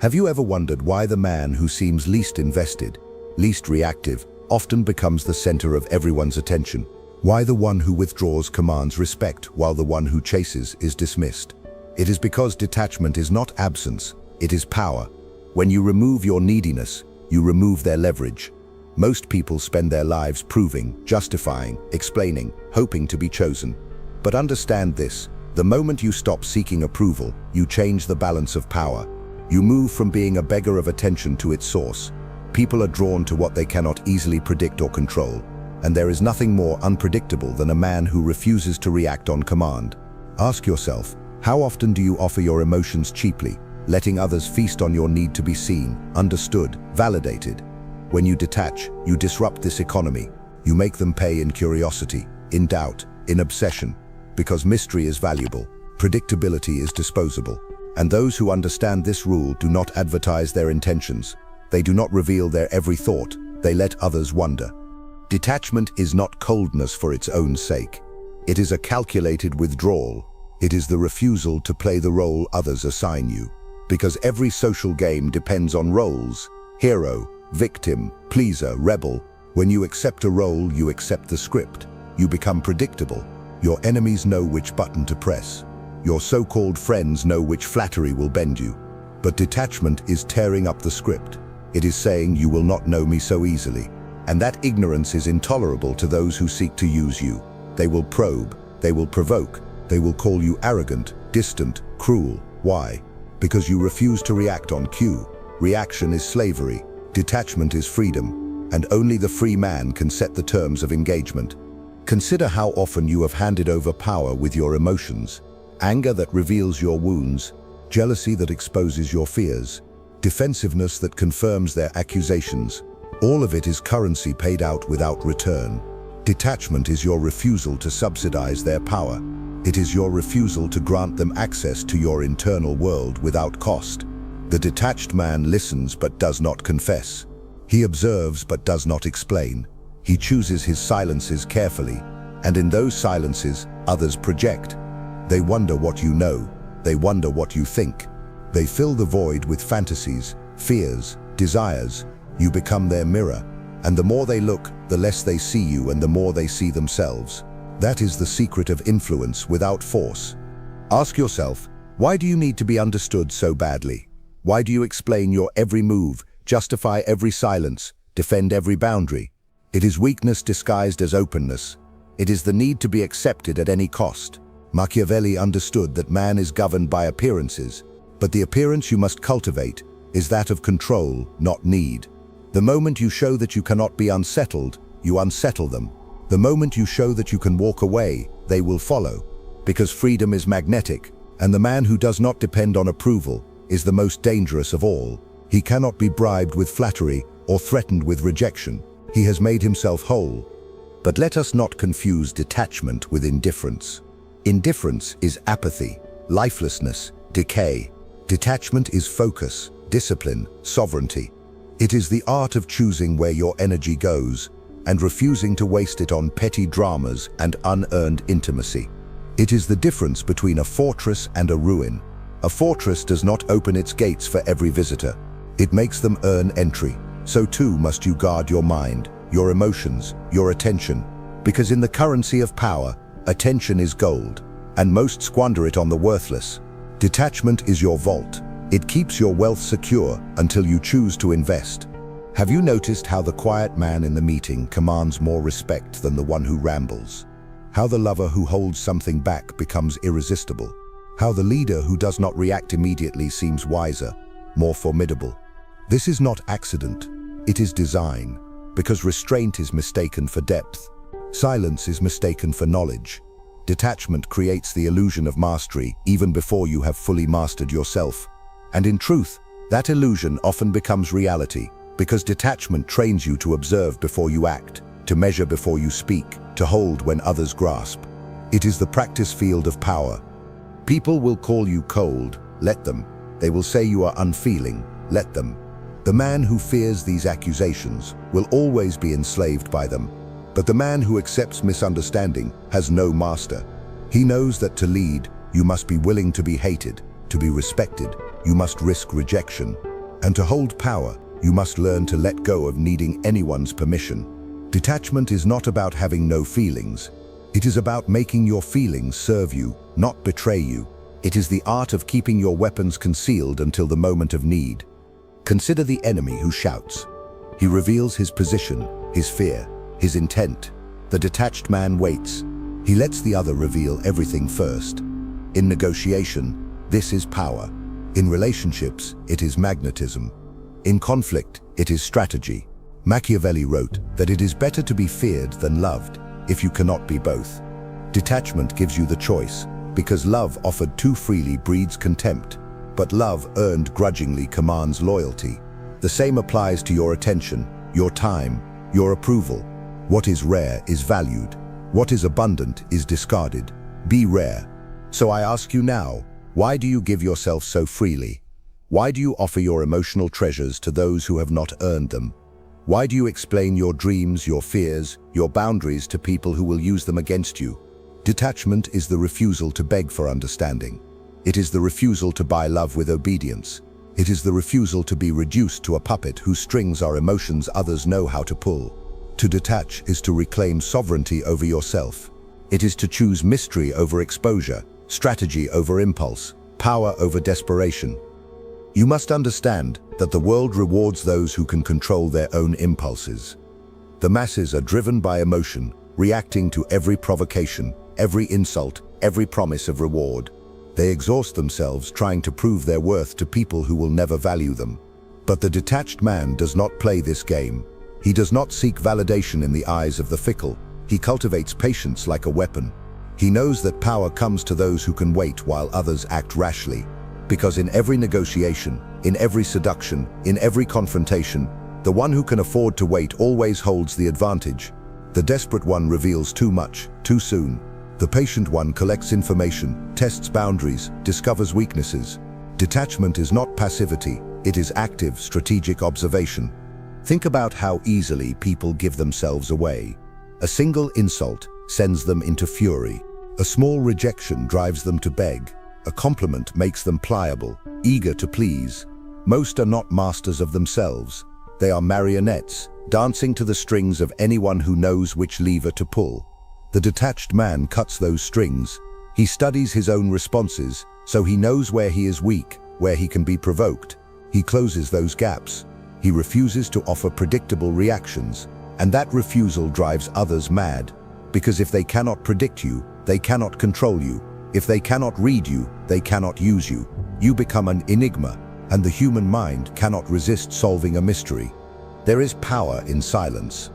Have you ever wondered why the man who seems least invested, least reactive, often becomes the center of everyone's attention? Why the one who withdraws commands respect while the one who chases is dismissed? It is because detachment is not absence, it is power. When you remove your neediness, you remove their leverage. Most people spend their lives proving, justifying, explaining, hoping to be chosen. But understand this, the moment you stop seeking approval, you change the balance of power. You move from being a beggar of attention to its source. People are drawn to what they cannot easily predict or control, and there is nothing more unpredictable than a man who refuses to react on command. Ask yourself, how often do you offer your emotions cheaply, letting others feast on your need to be seen, understood, validated? When you detach, you disrupt this economy. You make them pay in curiosity, in doubt, in obsession, because mystery is valuable, predictability is disposable. And those who understand this rule do not advertise their intentions. They do not reveal their every thought, they let others wonder. Detachment is not coldness for its own sake. It is a calculated withdrawal. It is the refusal to play the role others assign you. Because every social game depends on roles: hero, victim, pleaser, rebel. When you accept a role, you accept the script. You become predictable. Your enemies know which button to press. Your so-called friends know which flattery will bend you. But detachment is tearing up the script. It is saying, you will not know me so easily. And that ignorance is intolerable to those who seek to use you. They will probe, they will provoke, they will call you arrogant, distant, cruel. Why? Because you refuse to react on cue. Reaction is slavery. Detachment is freedom, and only the free man can set the terms of engagement. Consider how often you have handed over power with your emotions. Anger that reveals your wounds, jealousy that exposes your fears, defensiveness that confirms their accusations. All of it is currency paid out without return. Detachment is your refusal to subsidize their power. It is your refusal to grant them access to your internal world without cost. The detached man listens but does not confess. He observes but does not explain. He chooses his silences carefully, and in those silences, others project. They wonder what you know. They wonder what you think. They fill the void with fantasies, fears, desires. You become their mirror, and the more they look, the less they see you and the more they see themselves. That is the secret of influence without force. Ask yourself, why do you need to be understood so badly? Why do you explain your every move, justify every silence, defend every boundary? It is weakness disguised as openness. It is the need to be accepted at any cost. Machiavelli understood that man is governed by appearances, but the appearance you must cultivate is that of control, not need. The moment you show that you cannot be unsettled, you unsettle them. The moment you show that you can walk away, they will follow. Because freedom is magnetic, and the man who does not depend on approval is the most dangerous of all. He cannot be bribed with flattery or threatened with rejection. He has made himself whole. But let us not confuse detachment with indifference. Indifference is apathy, lifelessness, decay. Detachment is focus, discipline, sovereignty. It is the art of choosing where your energy goes and refusing to waste it on petty dramas and unearned intimacy. It is the difference between a fortress and a ruin. A fortress does not open its gates for every visitor. It makes them earn entry. So too must you guard your mind, your emotions, your attention. Because in the currency of power, attention is gold, and most squander it on the worthless. Detachment is your vault. It keeps your wealth secure until you choose to invest. Have you noticed how the quiet man in the meeting commands more respect than the one who rambles? How the lover who holds something back becomes irresistible? How the leader who does not react immediately seems wiser, more formidable? This is not accident, it is design, because restraint is mistaken for depth. Silence is mistaken for knowledge. Detachment creates the illusion of mastery even before you have fully mastered yourself. And in truth, that illusion often becomes reality, because detachment trains you to observe before you act, to measure before you speak, to hold when others grasp. It is the practice field of power. People will call you cold, let them. They will say you are unfeeling, let them. The man who fears these accusations will always be enslaved by them. But the man who accepts misunderstanding has no master. He knows that to lead, you must be willing to be hated, to be respected. You must risk rejection. And to hold power, you must learn to let go of needing anyone's permission. Detachment is not about having no feelings. It is about making your feelings serve you, not betray you. It is the art of keeping your weapons concealed until the moment of need. Consider the enemy who shouts. He reveals his position, his fear, his intent. The detached man waits. He lets the other reveal everything first. In negotiation, this is power. In relationships, it is magnetism. In conflict, it is strategy. Machiavelli wrote that it is better to be feared than loved, if you cannot be both. Detachment gives you the choice, because love offered too freely breeds contempt, but love earned grudgingly commands loyalty. The same applies to your attention, your time, your approval. What is rare is valued. What is abundant is discarded. Be rare. So I ask you now, why do you give yourself so freely? Why do you offer your emotional treasures to those who have not earned them? Why do you explain your dreams, your fears, your boundaries to people who will use them against you? Detachment is the refusal to beg for understanding. It is the refusal to buy love with obedience. It is the refusal to be reduced to a puppet whose strings are emotions others know how to pull. To detach is to reclaim sovereignty over yourself. It is to choose mystery over exposure, strategy over impulse, power over desperation. You must understand that the world rewards those who can control their own impulses. The masses are driven by emotion, reacting to every provocation, every insult, every promise of reward. They exhaust themselves trying to prove their worth to people who will never value them. But the detached man does not play this game. He does not seek validation in the eyes of the fickle. He cultivates patience like a weapon. He knows that power comes to those who can wait while others act rashly. Because in every negotiation, in every seduction, in every confrontation, the one who can afford to wait always holds the advantage. The desperate one reveals too much, too soon. The patient one collects information, tests boundaries, discovers weaknesses. Detachment is not passivity, it is active, strategic observation. Think about how easily people give themselves away. A single insult sends them into fury. A small rejection drives them to beg. A compliment makes them pliable, eager to please. Most are not masters of themselves. They are marionettes, dancing to the strings of anyone who knows which lever to pull. The detached man cuts those strings. He studies his own responses, so he knows where he is weak, where he can be provoked. He closes those gaps. He refuses to offer predictable reactions, and that refusal drives others mad. Because if they cannot predict you, they cannot control you. If they cannot read you, they cannot use you. You become an enigma, and the human mind cannot resist solving a mystery. There is power in silence.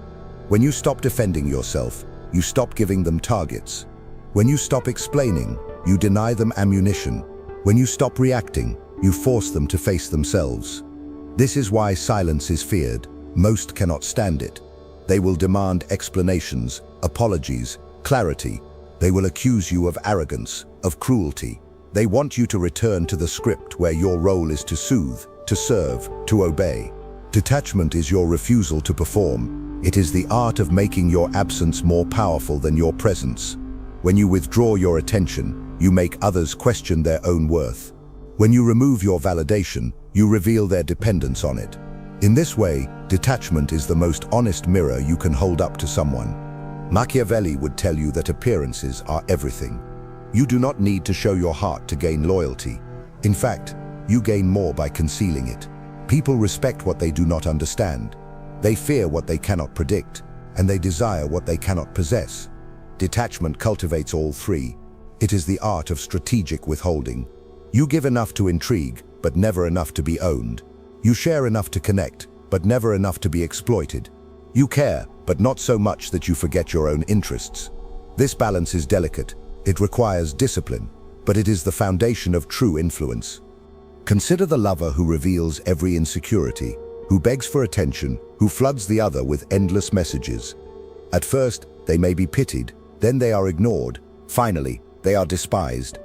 When you stop defending yourself, you stop giving them targets. When you stop explaining, you deny them ammunition. When you stop reacting, you force them to face themselves. This is why silence is feared. Most cannot stand it. They will demand explanations, apologies, clarity. They will accuse you of arrogance, of cruelty. They want you to return to the script where your role is to soothe, to serve, to obey. Detachment is your refusal to perform. It is the art of making your absence more powerful than your presence. When you withdraw your attention, you make others question their own worth. When you remove your validation, you reveal their dependence on it. In this way, detachment is the most honest mirror you can hold up to someone. Machiavelli would tell you that appearances are everything. You do not need to show your heart to gain loyalty. In fact, you gain more by concealing it. People respect what they do not understand. They fear what they cannot predict, and they desire what they cannot possess. Detachment cultivates all three. It is the art of strategic withholding. You give enough to intrigue, but never enough to be owned. You share enough to connect, but never enough to be exploited. You care, but not so much that you forget your own interests. This balance is delicate. It requires discipline, but it is the foundation of true influence. Consider the lover who reveals every insecurity, who begs for attention, who floods the other with endless messages. At first, they may be pitied, then they are ignored. Finally, they are despised.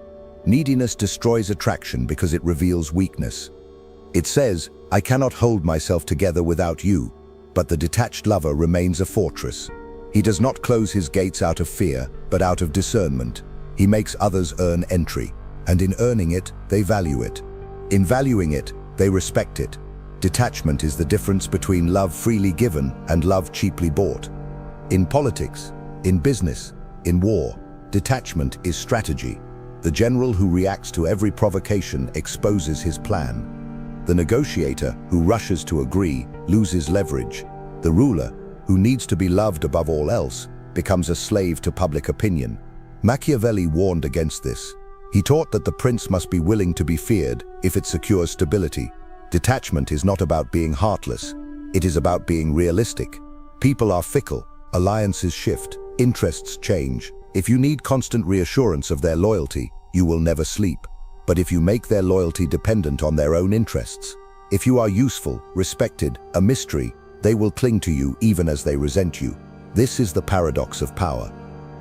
Neediness destroys attraction because it reveals weakness. It says, "I cannot hold myself together without you." But the detached lover remains a fortress. He does not close his gates out of fear, but out of discernment. He makes others earn entry, and in earning it, they value it. In valuing it, they respect it. Detachment is the difference between love freely given and love cheaply bought. In politics, in business, in war, detachment is strategy. The general who reacts to every provocation exposes his plan. The negotiator who rushes to agree loses leverage. The ruler, who needs to be loved above all else, becomes a slave to public opinion. Machiavelli warned against this. He taught that the prince must be willing to be feared if it secures stability. Detachment is not about being heartless. It is about being realistic. People are fickle, alliances shift, interests change. If you need constant reassurance of their loyalty, you will never sleep. But if you make their loyalty dependent on their own interests, if you are useful, respected, a mystery, they will cling to you even as they resent you. This is the paradox of power.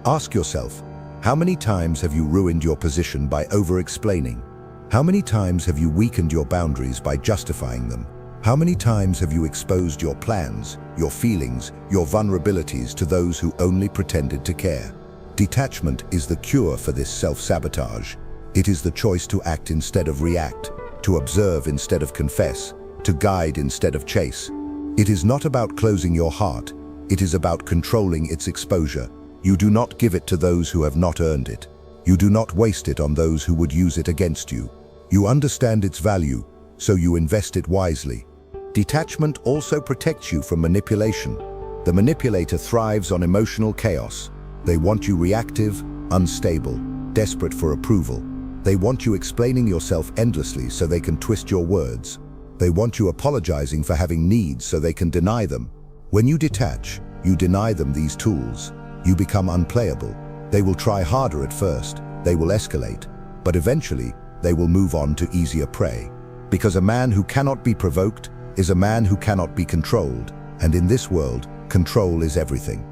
Ask yourself, how many times have you ruined your position by over-explaining? How many times have you weakened your boundaries by justifying them? How many times have you exposed your plans, your feelings, your vulnerabilities to those who only pretended to care? Detachment is the cure for this self-sabotage. It is the choice to act instead of react, to observe instead of confess, to guide instead of chase. It is not about closing your heart. It is about controlling its exposure. You do not give it to those who have not earned it. You do not waste it on those who would use it against you. You understand its value, so you invest it wisely. Detachment also protects you from manipulation. The manipulator thrives on emotional chaos. They want you reactive, unstable, desperate for approval. They want you explaining yourself endlessly so they can twist your words. They want you apologizing for having needs so they can deny them. When you detach, you deny them these tools. You become unplayable. They will try harder at first. They will escalate. But eventually, they will move on to easier prey. Because a man who cannot be provoked is a man who cannot be controlled. And in this world, control is everything.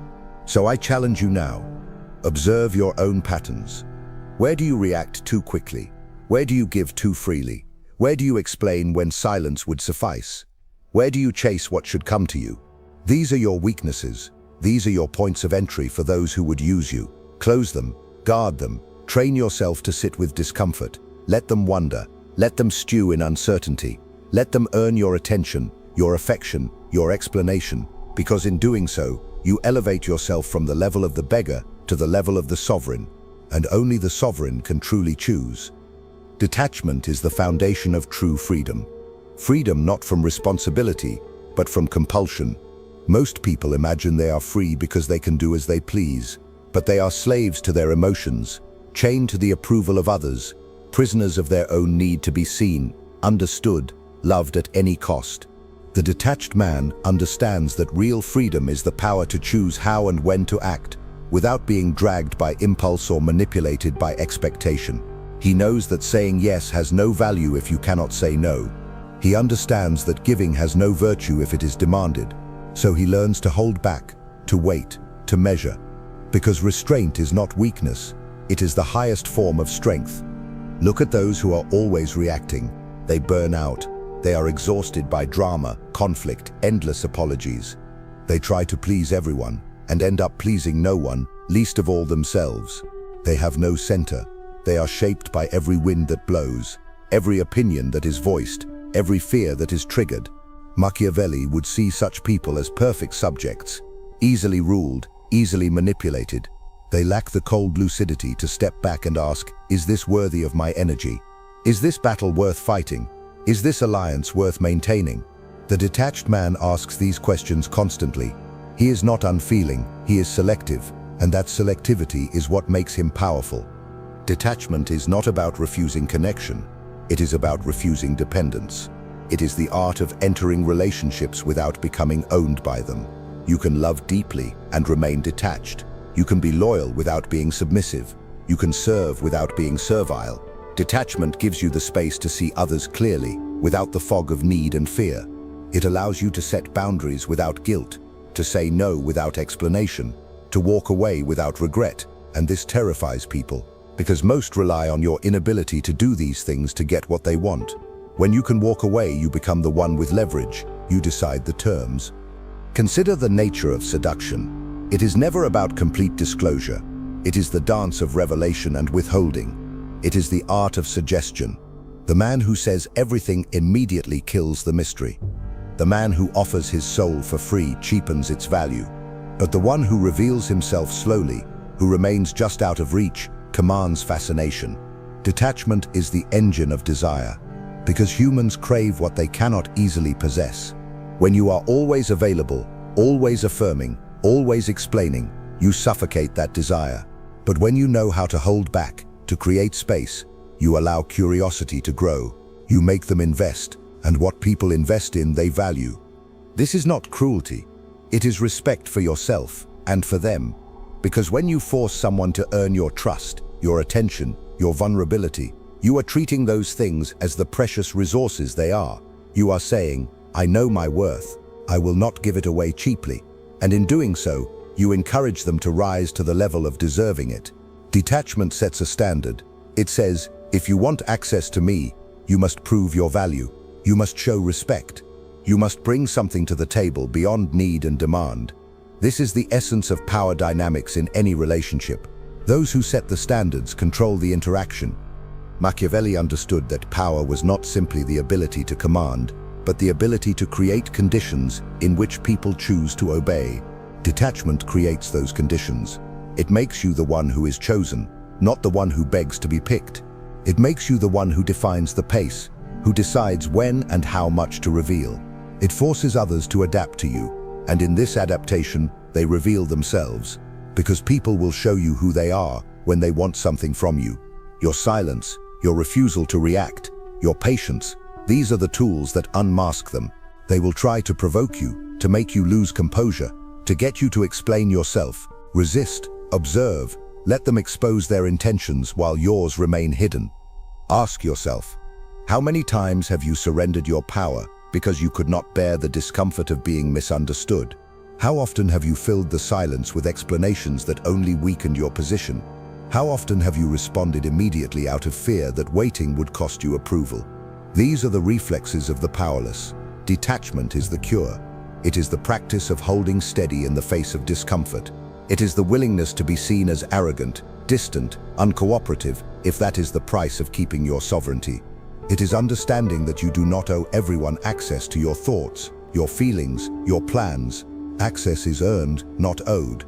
So I challenge you now. Observe your own patterns. Where do you react too quickly? Where do you give too freely? Where do you explain when silence would suffice? Where do you chase what should come to you? These are your weaknesses. These are your points of entry for those who would use you. Close them, guard them, train yourself to sit with discomfort. Let them wonder. Let them stew in uncertainty. Let them earn your attention, your affection, your explanation, because in doing so, you elevate yourself from the level of the beggar to the level of the sovereign, and only the sovereign can truly choose. Detachment is the foundation of true freedom. Freedom not from responsibility, but from compulsion. Most people imagine they are free because they can do as they please, but they are slaves to their emotions, chained to the approval of others, prisoners of their own need to be seen, understood, loved at any cost. The detached man understands that real freedom is the power to choose how and when to act, without being dragged by impulse or manipulated by expectation. He knows that saying yes has no value if you cannot say no. He understands that giving has no virtue if it is demanded. So he learns to hold back, to wait, to measure. Because restraint is not weakness, it is the highest form of strength. Look at those who are always reacting. They burn out. They are exhausted by drama, conflict, endless apologies. They try to please everyone and end up pleasing no one, least of all themselves. They have no center. They are shaped by every wind that blows, every opinion that is voiced, every fear that is triggered. Machiavelli would see such people as perfect subjects, easily ruled, easily manipulated. They lack the cold lucidity to step back and ask, is this worthy of my energy? Is this battle worth fighting? Is this alliance worth maintaining? The detached man asks these questions constantly. He is not unfeeling, he is selective, and that selectivity is what makes him powerful. Detachment is not about refusing connection. It is about refusing dependence. It is the art of entering relationships without becoming owned by them. You can love deeply and remain detached. You can be loyal without being submissive. You can serve without being servile. Detachment gives you the space to see others clearly, without the fog of need and fear. It allows you to set boundaries without guilt, to say no without explanation, to walk away without regret. And this terrifies people, because most rely on your inability to do these things to get what they want. When you can walk away, you become the one with leverage. You decide the terms. Consider the nature of seduction. It is never about complete disclosure. It is the dance of revelation and withholding. It is the art of suggestion. The man who says everything immediately kills the mystery. The man who offers his soul for free cheapens its value. But the one who reveals himself slowly, who remains just out of reach, commands fascination. Detachment is the engine of desire, because humans crave what they cannot easily possess. When you are always available, always affirming, always explaining, you suffocate that desire. But when you know how to hold back, to create space, you allow curiosity to grow. You make them invest, and what people invest in, they value. This is not cruelty. It is respect for yourself and for them. Because when you force someone to earn your trust, your attention, your vulnerability, you are treating those things as the precious resources they are. You are saying, I know my worth. I will not give it away cheaply. And in doing so, you encourage them to rise to the level of deserving it. Detachment sets a standard. It says, if you want access to me, you must prove your value. You must show respect. You must bring something to the table beyond need and demand. This is the essence of power dynamics in any relationship. Those who set the standards control the interaction. Machiavelli understood that power was not simply the ability to command, but the ability to create conditions in which people choose to obey. Detachment creates those conditions. It makes you the one who is chosen, not the one who begs to be picked. It makes you the one who defines the pace, who decides when and how much to reveal. It forces others to adapt to you, and in this adaptation, they reveal themselves, because people will show you who they are when they want something from you. Your silence, your refusal to react, your patience, these are the tools that unmask them. They will try to provoke you, to make you lose composure, to get you to explain yourself. Resist, observe, let them expose their intentions while yours remain hidden. Ask yourself, how many times have you surrendered your power because you could not bear the discomfort of being misunderstood? How often have you filled the silence with explanations that only weakened your position? How often have you responded immediately out of fear that waiting would cost you approval? These are the reflexes of the powerless. Detachment is the cure. It is the practice of holding steady in the face of discomfort. It is the willingness to be seen as arrogant, distant, uncooperative, if that is the price of keeping your sovereignty. It is understanding that you do not owe everyone access to your thoughts, your feelings, your plans. Access is earned, not owed.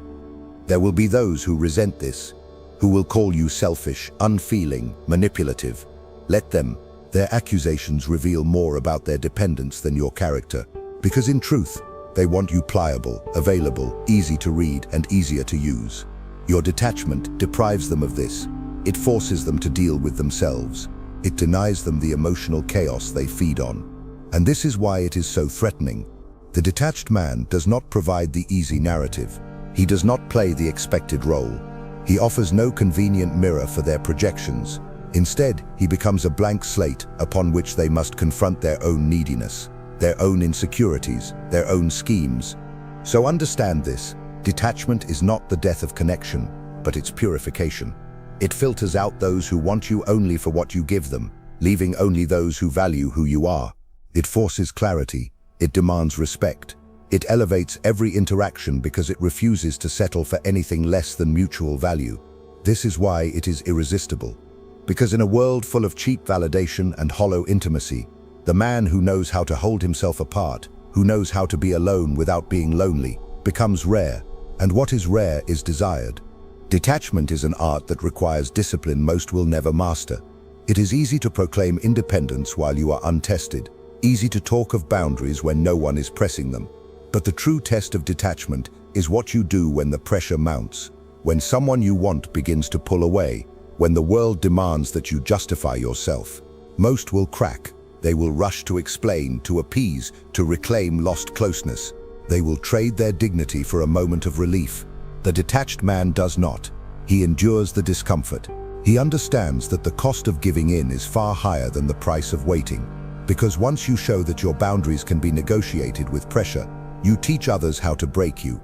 There will be those who resent this, who will call you selfish, unfeeling, manipulative. Let them. Their accusations reveal more about their dependence than your character. Because in truth, they want you pliable, available, easy to read, and easier to use. Your detachment deprives them of this. It forces them to deal with themselves. It denies them the emotional chaos they feed on. And this is why it is so threatening. The detached man does not provide the easy narrative. He does not play the expected role. He offers no convenient mirror for their projections. Instead, he becomes a blank slate upon which they must confront their own neediness, their own insecurities, their own schemes. So understand this. Detachment is not the death of connection, but its purification. It filters out those who want you only for what you give them, leaving only those who value who you are. It forces clarity. It demands respect. It elevates every interaction because it refuses to settle for anything less than mutual value. This is why it is irresistible. Because in a world full of cheap validation and hollow intimacy, the man who knows how to hold himself apart, who knows how to be alone without being lonely, becomes rare, and what is rare is desired. Detachment is an art that requires discipline most will never master. It is easy to proclaim independence while you are untested, easy to talk of boundaries when no one is pressing them. But the true test of detachment is what you do when the pressure mounts, when someone you want begins to pull away, when the world demands that you justify yourself. Most will crack. They will rush to explain, to appease, to reclaim lost closeness. They will trade their dignity for a moment of relief. The detached man does not. He endures the discomfort. He understands that the cost of giving in is far higher than the price of waiting. Because once you show that your boundaries can be negotiated with pressure, you teach others how to break you.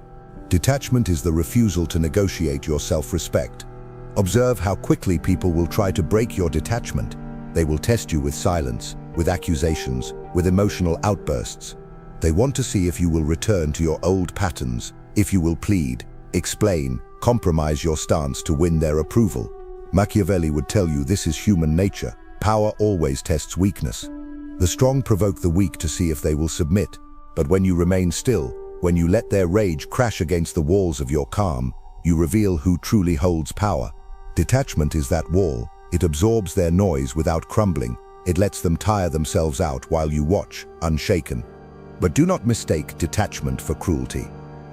Detachment is the refusal to negotiate your self-respect. Observe how quickly people will try to break your detachment. They will test you with silence, with accusations, with emotional outbursts. They want to see if you will return to your old patterns, if you will plead, explain, compromise your stance to win their approval. Machiavelli would tell you this is human nature. Power always tests weakness. The strong provoke the weak to see if they will submit. But when you remain still, when you let their rage crash against the walls of your calm, you reveal who truly holds power. Detachment is that wall. It absorbs their noise without crumbling. It lets them tire themselves out while you watch, unshaken. But do not mistake detachment for cruelty.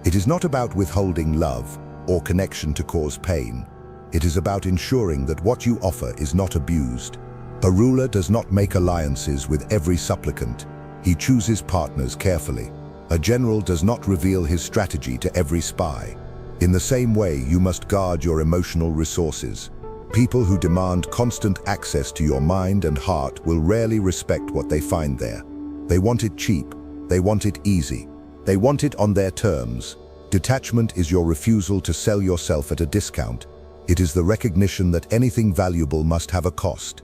It is not about withholding love or connection to cause pain. It is about ensuring that what you offer is not abused. A ruler does not make alliances with every supplicant. He chooses partners carefully. A general does not reveal his strategy to every spy. In the same way, you must guard your emotional resources. People who demand constant access to your mind and heart will rarely respect what they find there. They want it cheap. They want it easy. They want it on their terms. Detachment is your refusal to sell yourself at a discount. It is the recognition that anything valuable must have a cost.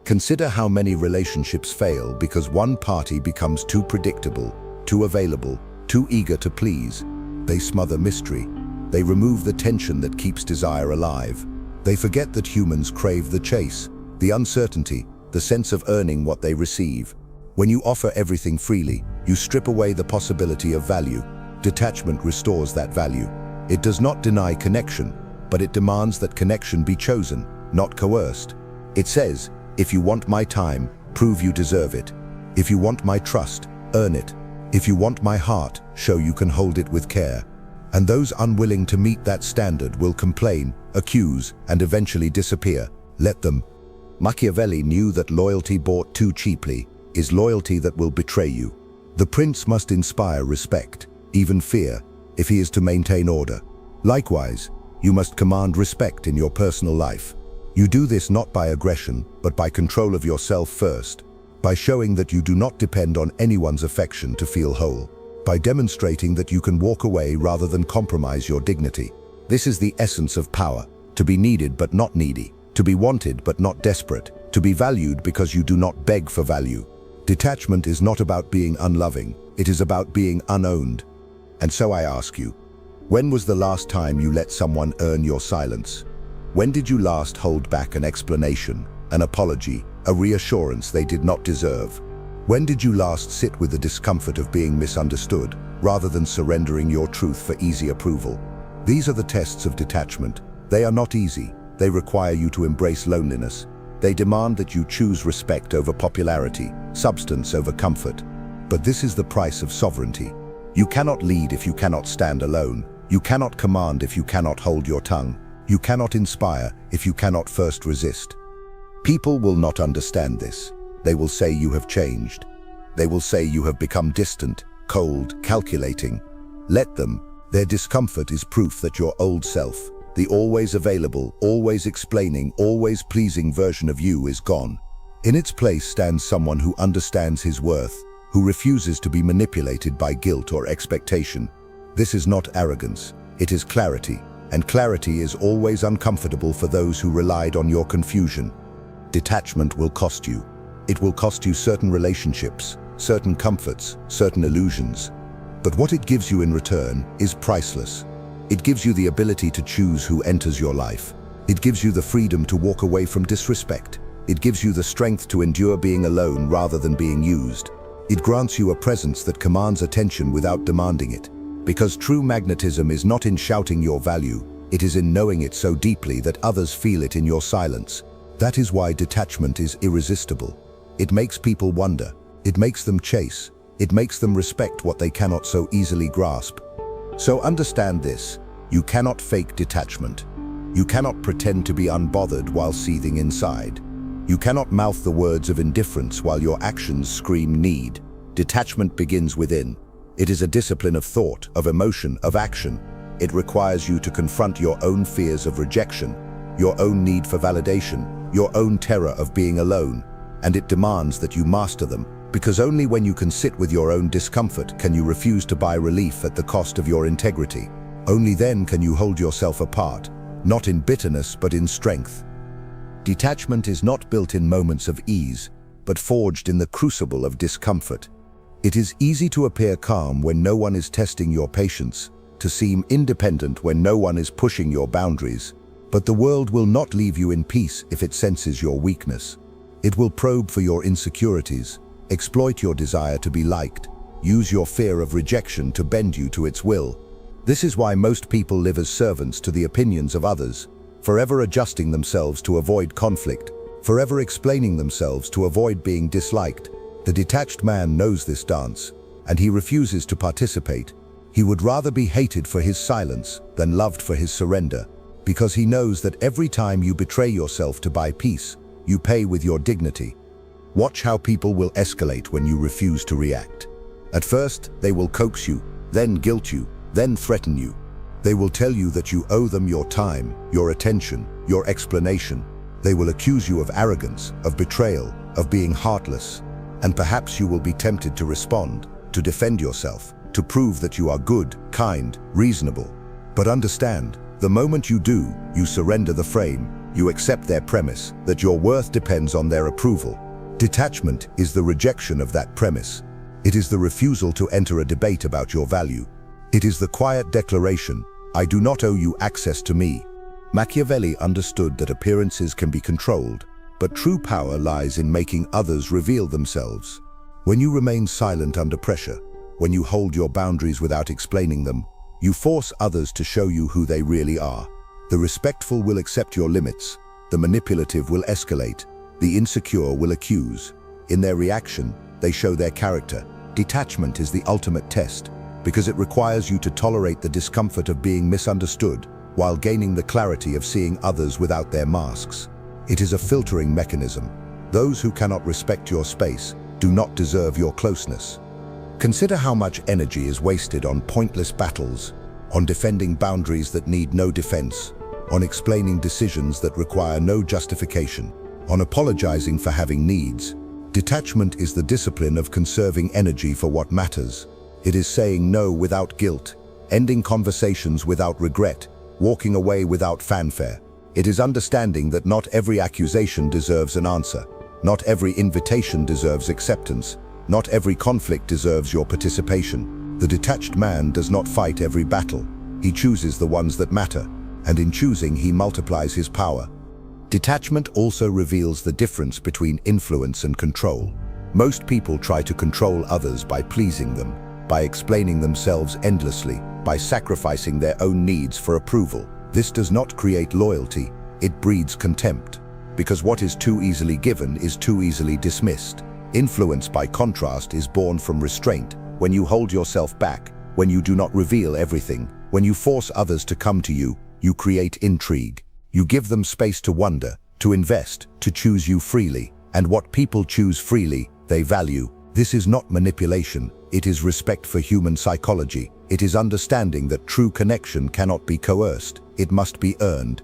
Consider how many relationships fail because one party becomes too predictable, too available, too eager to please. They smother mystery. They remove the tension that keeps desire alive. They forget that humans crave the chase, the uncertainty, the sense of earning what they receive. When you offer everything freely, you strip away the possibility of value. Detachment restores that value. It does not deny connection, but it demands that connection be chosen, not coerced. It says, if you want my time, prove you deserve it. If you want my trust, earn it. If you want my heart, show you can hold it with care. And those unwilling to meet that standard will complain, accuse, and eventually disappear. Let them. Machiavelli knew that loyalty bought too cheaply is loyalty that will betray you. The prince must inspire respect, even fear, if he is to maintain order. Likewise, you must command respect in your personal life. You do this not by aggression, but by control of yourself first, by showing that you do not depend on anyone's affection to feel whole, by demonstrating that you can walk away rather than compromise your dignity. This is the essence of power, to be needed but not needy, to be wanted but not desperate, to be valued because you do not beg for value. Detachment is not about being unloving, it is about being unowned. And so I ask you, when was the last time you let someone earn your silence? When did you last hold back an explanation, an apology, a reassurance they did not deserve? When did you last sit with the discomfort of being misunderstood, rather than surrendering your truth for easy approval? These are the tests of detachment. They are not easy. They require you to embrace loneliness. They demand that you choose respect over popularity, substance over comfort. But this is the price of sovereignty. You cannot lead if you cannot stand alone. You cannot command if you cannot hold your tongue. You cannot inspire if you cannot first resist. People will not understand this. They will say you have changed. They will say you have become distant, cold, calculating. Let them. Their discomfort is proof that your old self, the always available, always explaining, always pleasing version of you is gone. In its place stands someone who understands his worth, who refuses to be manipulated by guilt or expectation. This is not arrogance, it is clarity, and clarity is always uncomfortable for those who relied on your confusion. Detachment will cost you. It will cost you certain relationships, certain comforts, certain illusions. But what it gives you in return is priceless. It gives you the ability to choose who enters your life. It gives you the freedom to walk away from disrespect. It gives you the strength to endure being alone rather than being used. It grants you a presence that commands attention without demanding it. Because true magnetism is not in shouting your value, it is in knowing it so deeply that others feel it in your silence. That is why detachment is irresistible. It makes people wonder. It makes them chase. It makes them respect what they cannot so easily grasp. So understand this, you cannot fake detachment. You cannot pretend to be unbothered while seething inside. You cannot mouth the words of indifference while your actions scream need. Detachment begins within. It is a discipline of thought, of emotion, of action. It requires you to confront your own fears of rejection, your own need for validation, your own terror of being alone. And it demands that you master them, because only when you can sit with your own discomfort can you refuse to buy relief at the cost of your integrity. Only then can you hold yourself apart, not in bitterness but in strength. Detachment is not built in moments of ease, but forged in the crucible of discomfort. It is easy to appear calm when no one is testing your patience, to seem independent when no one is pushing your boundaries. But the world will not leave you in peace if it senses your weakness. It will probe for your insecurities, exploit your desire to be liked, use your fear of rejection to bend you to its will. This is why most people live as servants to the opinions of others, forever adjusting themselves to avoid conflict, forever explaining themselves to avoid being disliked. The detached man knows this dance, and he refuses to participate. He would rather be hated for his silence than loved for his surrender, because he knows that every time you betray yourself to buy peace, you pay with your dignity. Watch how people will escalate when you refuse to react. At first, they will coax you, then guilt you, then threaten you. They will tell you that you owe them your time, your attention, your explanation. They will accuse you of arrogance, of betrayal, of being heartless. And perhaps you will be tempted to respond, to defend yourself, to prove that you are good, kind, reasonable. But understand, the moment you do, you surrender the frame, you accept their premise, that your worth depends on their approval. Detachment is the rejection of that premise. It is the refusal to enter a debate about your value. It is the quiet declaration, I do not owe you access to me. Machiavelli understood that appearances can be controlled, but true power lies in making others reveal themselves. When you remain silent under pressure, when you hold your boundaries without explaining them, you force others to show you who they really are. The respectful will accept your limits, the manipulative will escalate, the insecure will accuse. In their reaction, they show their character. Detachment is the ultimate test, because it requires you to tolerate the discomfort of being misunderstood, while gaining the clarity of seeing others without their masks. It is a filtering mechanism. Those who cannot respect your space do not deserve your closeness. Consider how much energy is wasted on pointless battles, on defending boundaries that need no defense, on explaining decisions that require no justification, on apologizing for having needs. Detachment is the discipline of conserving energy for what matters. It is saying no without guilt, ending conversations without regret, walking away without fanfare. It is understanding that not every accusation deserves an answer, not every invitation deserves acceptance, not every conflict deserves your participation. The detached man does not fight every battle. He chooses the ones that matter, and in choosing he multiplies his power. Detachment also reveals the difference between influence and control. Most people try to control others by pleasing them, by explaining themselves endlessly, by sacrificing their own needs for approval. This does not create loyalty, it breeds contempt. Because what is too easily given is too easily dismissed. Influence, by contrast, is born from restraint. When you hold yourself back, when you do not reveal everything, when you force others to come to you, you create intrigue. You give them space to wonder, to invest, to choose you freely. And what people choose freely, they value. This is not manipulation, it is respect for human psychology. It is understanding that true connection cannot be coerced, it must be earned.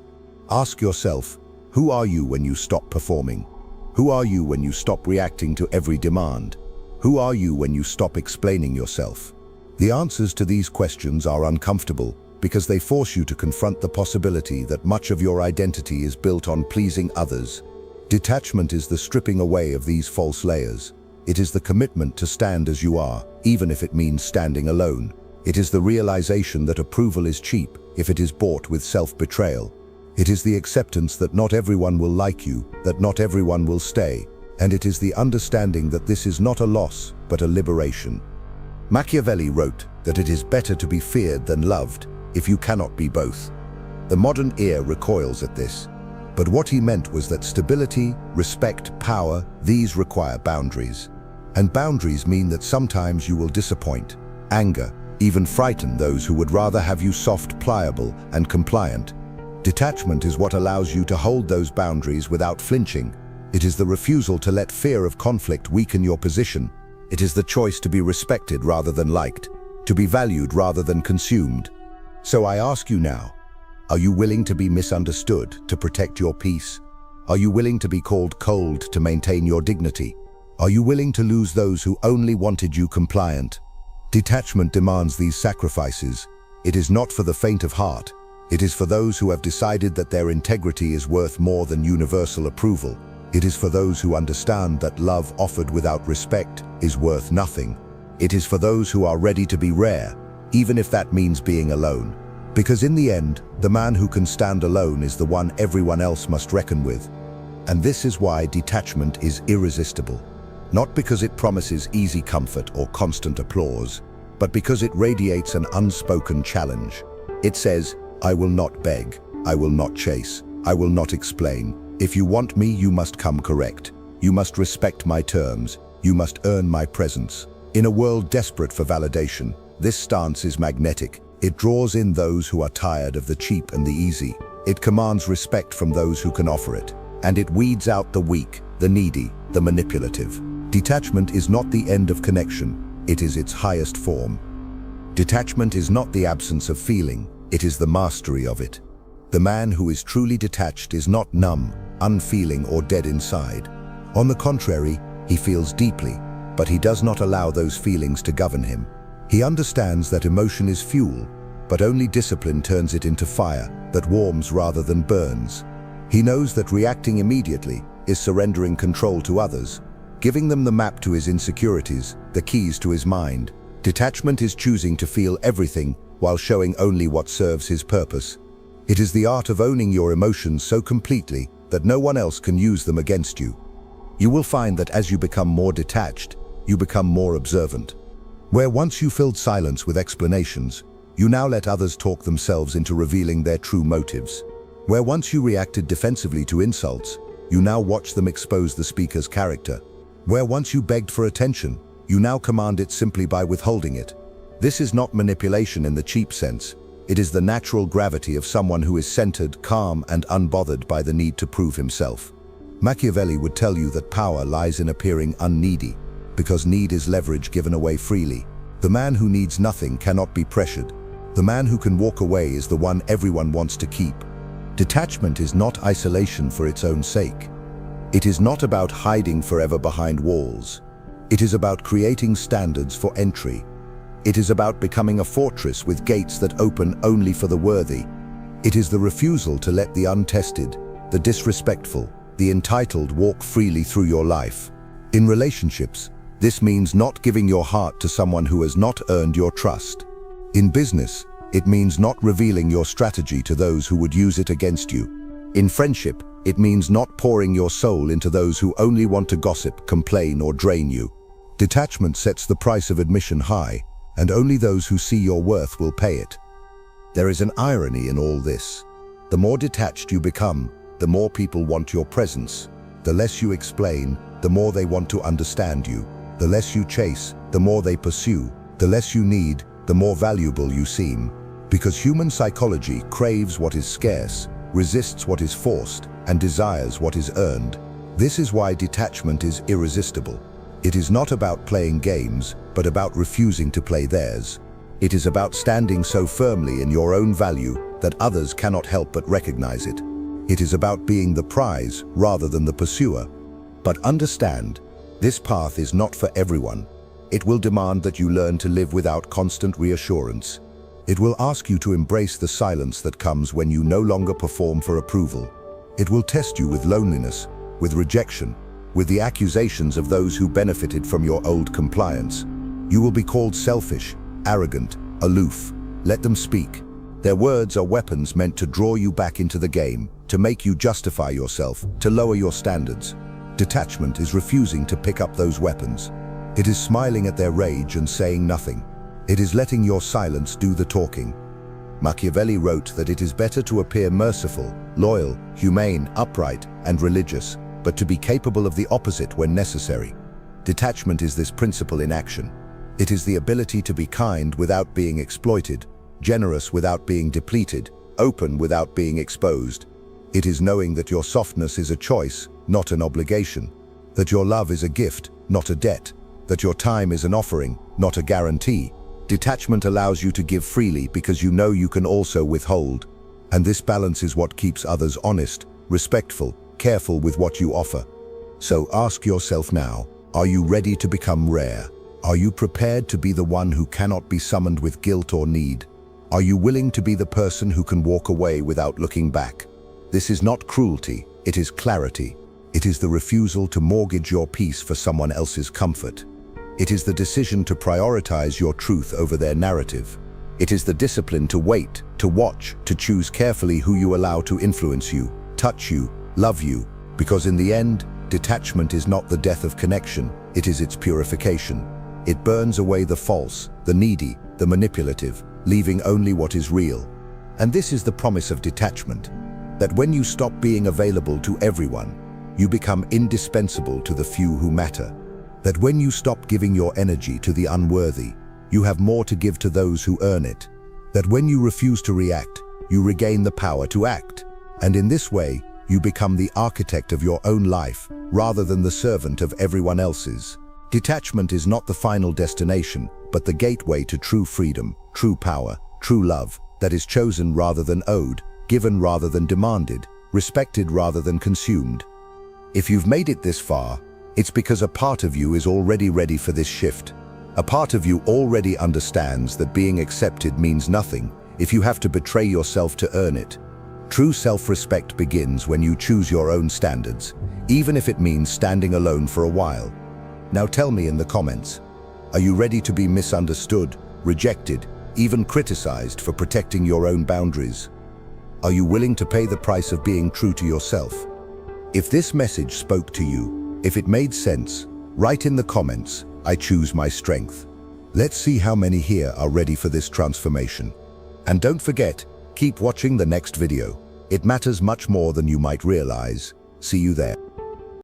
Ask yourself, who are you when you stop performing? Who are you when you stop reacting to every demand? Who are you when you stop explaining yourself? The answers to these questions are uncomfortable, because they force you to confront the possibility that much of your identity is built on pleasing others. Detachment is the stripping away of these false layers. It is the commitment to stand as you are, even if it means standing alone. It is the realization that approval is cheap if it is bought with self-betrayal. It is the acceptance that not everyone will like you, that not everyone will stay, and it is the understanding that this is not a loss, but a liberation. Machiavelli wrote that it is better to be feared than loved, if you cannot be both. The modern ear recoils at this, but what he meant was that stability, respect, power, these require boundaries. And boundaries mean that sometimes you will disappoint, anger, even frighten those who would rather have you soft, pliable, and compliant. Detachment is what allows you to hold those boundaries without flinching. It is the refusal to let fear of conflict weaken your position. It is the choice to be respected rather than liked, to be valued rather than consumed. So I ask you now, are you willing to be misunderstood to protect your peace? Are you willing to be called cold to maintain your dignity? Are you willing to lose those who only wanted you compliant? Detachment demands these sacrifices. It is not for the faint of heart. It is for those who have decided that their integrity is worth more than universal approval. It is for those who understand that love offered without respect is worth nothing. It is for those who are ready to be rare, even if that means being alone. Because in the end, the man who can stand alone is the one everyone else must reckon with. And this is why detachment is irresistible. not because it promises easy comfort or constant applause, but because it radiates an unspoken challenge. It says, I will not beg, I will not chase, I will not explain. If you want me, you must come correct. You must respect my terms. You must earn my presence. In a world desperate for validation, this stance is magnetic. It draws in those who are tired of the cheap and the easy. It commands respect from those who can offer it. And it weeds out the weak, the needy, the manipulative. Detachment is not the end of connection. It is its highest form. Detachment is not the absence of feeling. It is the mastery of it. The man who is truly detached is not numb, unfeeling, or dead inside. On the contrary, he feels deeply, but he does not allow those feelings to govern him. He understands that emotion is fuel, but only discipline turns it into fire that warms rather than burns. He knows that reacting immediately is surrendering control to others, giving them the map to his insecurities, the keys to his mind. Detachment is choosing to feel everything while showing only what serves his purpose. It is the art of owning your emotions so completely that no one else can use them against you. You will find that as you become more detached, you become more observant. Where once you filled silence with explanations, you now let others talk themselves into revealing their true motives. Where once you reacted defensively to insults, you now watch them expose the speaker's character. Where once you begged for attention, you now command it simply by withholding it. This is not manipulation in the cheap sense. It is the natural gravity of someone who is centered, calm, and unbothered by the need to prove himself. Machiavelli would tell you that power lies in appearing unneedy, because need is leverage given away freely. The man who needs nothing cannot be pressured. The man who can walk away is the one everyone wants to keep. Detachment is not isolation for its own sake. It is not about hiding forever behind walls. It is about creating standards for entry. It is about becoming a fortress with gates that open only for the worthy. It is the refusal to let the untested, the disrespectful, the entitled walk freely through your life. In relationships, this means not giving your heart to someone who has not earned your trust. In business, it means not revealing your strategy to those who would use it against you. In friendship, it means not pouring your soul into those who only want to gossip, complain, or drain you. Detachment sets the price of admission high, and only those who see your worth will pay it. There is an irony in all this. The more detached you become, the more people want your presence. The less you explain, the more they want to understand you. The less you chase, the more they pursue. The less you need, the more valuable you seem. Because human psychology craves what is scarce, resists what is forced, and desires what is earned. This is why detachment is irresistible. It is not about playing games, but about refusing to play theirs. It is about standing so firmly in your own value that others cannot help but recognize it. It is about being the prize rather than the pursuer. But understand, this path is not for everyone. It will demand that you learn to live without constant reassurance. It will ask you to embrace the silence that comes when you no longer perform for approval. It will test you with loneliness, with rejection, with the accusations of those who benefited from your old compliance. You will be called selfish, arrogant, aloof. Let them speak. Their words are weapons meant to draw you back into the game, to make you justify yourself, to lower your standards. Detachment is refusing to pick up those weapons. It is smiling at their rage and saying nothing. It is letting your silence do the talking. Machiavelli wrote that it is better to appear merciful, loyal, humane, upright, and religious, but to be capable of the opposite when necessary. Detachment is this principle in action. It is the ability to be kind without being exploited, generous without being depleted, open without being exposed. It is knowing that your softness is a choice, not an obligation, that your love is a gift, not a debt, that your time is an offering, not a guarantee. Detachment allows you to give freely because you know you can also withhold. And this balance is what keeps others honest, respectful, careful with what you offer. So ask yourself now, are you ready to become rare? Are you prepared to be the one who cannot be summoned with guilt or need? Are you willing to be the person who can walk away without looking back? This is not cruelty, it is clarity. It is the refusal to mortgage your peace for someone else's comfort. It is the decision to prioritize your truth over their narrative. It is the discipline to wait, to watch, to choose carefully who you allow to influence you, touch you, love you, because in the end, detachment is not the death of connection, it is its purification. It burns away the false, the needy, the manipulative, leaving only what is real. And this is the promise of detachment, that when you stop being available to everyone, you become indispensable to the few who matter. That when you stop giving your energy to the unworthy, you have more to give to those who earn it. That when you refuse to react, you regain the power to act. And in this way, you become the architect of your own life, rather than the servant of everyone else's. Detachment is not the final destination, but the gateway to true freedom, true power, true love, that is chosen rather than owed, given rather than demanded, respected rather than consumed. If you've made it this far, it's because a part of you is already ready for this shift. A part of you already understands that being accepted means nothing if you have to betray yourself to earn it. True self-respect begins when you choose your own standards, even if it means standing alone for a while. Now tell me in the comments, are you ready to be misunderstood, rejected, even criticized for protecting your own boundaries? Are you willing to pay the price of being true to yourself? If this message spoke to you, if it made sense, write in the comments, I choose my strength. Let's see how many here are ready for this transformation. And don't forget, keep watching the next video. It matters much more than you might realize. See you there.